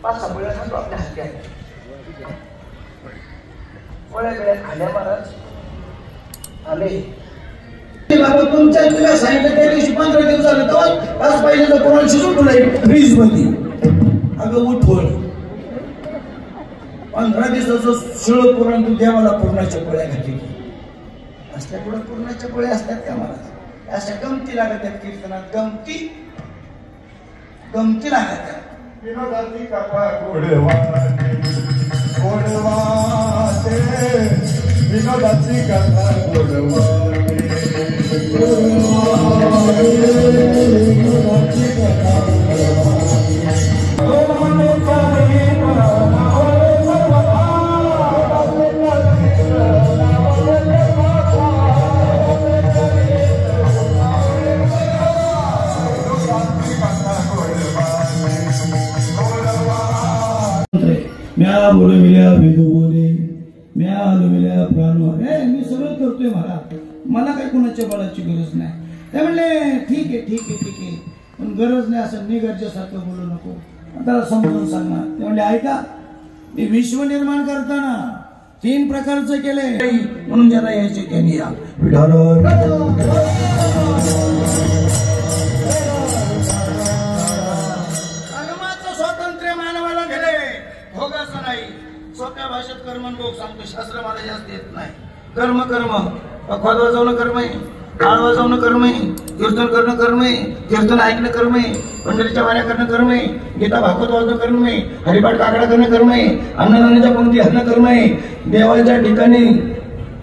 5-6 पोळ्या खातो आपल्या हात्यात. पोळ्या वेळेत खाल्या महाराज आले. बाबा तुमच्या सांगितलं त्या दिवशी 15 दिवस झाले तर तास पाहिजे तर कोणाला शिजून ठेवलं फ्रीज मध्ये. अगं उठवळ 15 दिवसाचं शिळ पुरण तू देवाला पूर्णाच्या पोळ्या घातली असल्या पुढे पूर्णाच्या पोळ्या असतात त्या महाराज. अशा गमती लागत आहेत कीर्तनात. गमती लागत आहेत. विनोदाची कथा गोडवाते विनोदाची कथा गोडवाते म्या बोलविल्या भेदू बोले म्या हलविल्या प्राणवार. मी सगळं करतोय मला काही कोणाच्या बळाची गरज नाही. ते म्हणले ठीक आहे पण गरज नाही असं निगर्जासारखं बोलू नको. त्याला समजून सांगणार. ते म्हणले ऐका मी विश्व निर्माण करताना 3 प्रकारचं केलंय म्हणून ज्यांना यायचे त्यांनी या. स्वातंत्र्य मानवाला गेले भोगाचं नाही. सोप्या भाषेत कर्म भोग सांगतो. शास्त्र मला जास्त येत नाही. कर्म पखवाद वाजवणं कर्म आहे. टाळ वाजवणं कर्म आहे. कीर्तन करणं कर्म आहे. कीर्तन ऐकणं कर्म आहे. पंढरीच्या वाऱ्या करणं कर्म आहे. गीता भागवत वाजणं कर्म आहे. हरिपाठ काकडा करणं कर्म आहे. अन्नदानाच्या पंक्ती हरणं कर्म आहे. देवाच्या ठिकाणी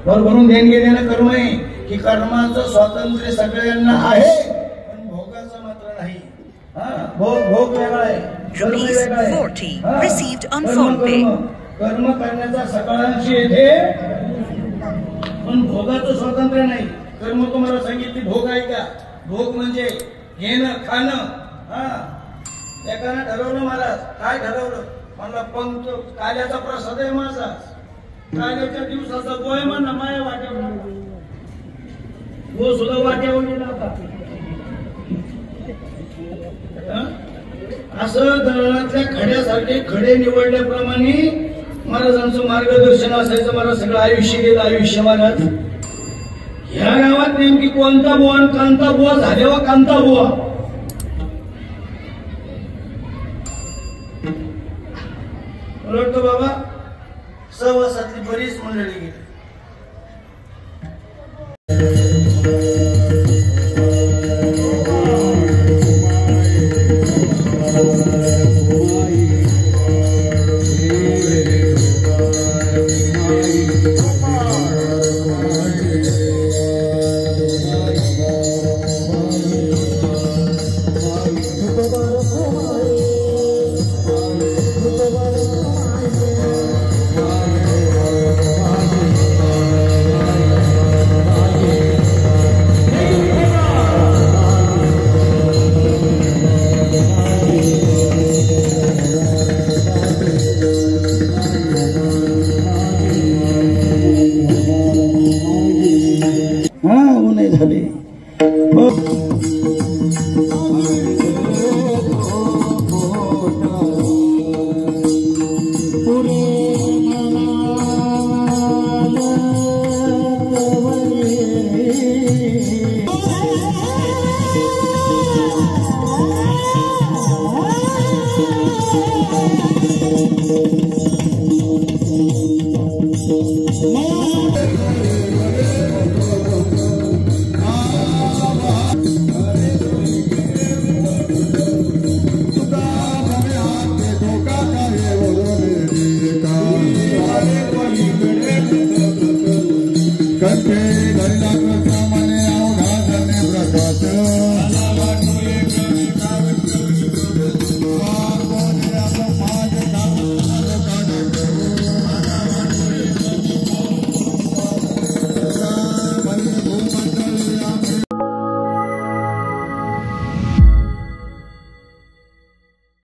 भरभरून देणगी देणं कर्म आहे. की कर्माचं स्वातंत्र्य सगळ्यांना आहे पण भोगाचं मात्र नाही. भोग वेगळा आहे. कर्म करण्याचा सकाळांशी येते पण भोगाचं स्वातंत्र्य नाही. कर्म तुम्हाला सांगितली भोग आहे का? भोग म्हणजे घेणं खाणं. एकानं ठरवलं महाराज. काय ठरवलं? म्हणला पंक्त काल्याचा प्रसाद आहे माझा. काल्याच्या दिवसाचा गोय म्हणा माया वाट्यावर गो सुद्धा वाट्यावर गेला होता. असं दळणातल्या खड्यासारखे खडे निवडल्याप्रमाणे महाराजांचं मार्गदर्शन असायचं. मला सगळं आयुष्य गेलं. आयुष्य महाराज ह्या गावात नेमकी कोणता बुवा आणि कांता बुवा झाल्यावर कांता बुवा. ओळखतो बाबा. सहवासातली बरीच मंडळी गेली.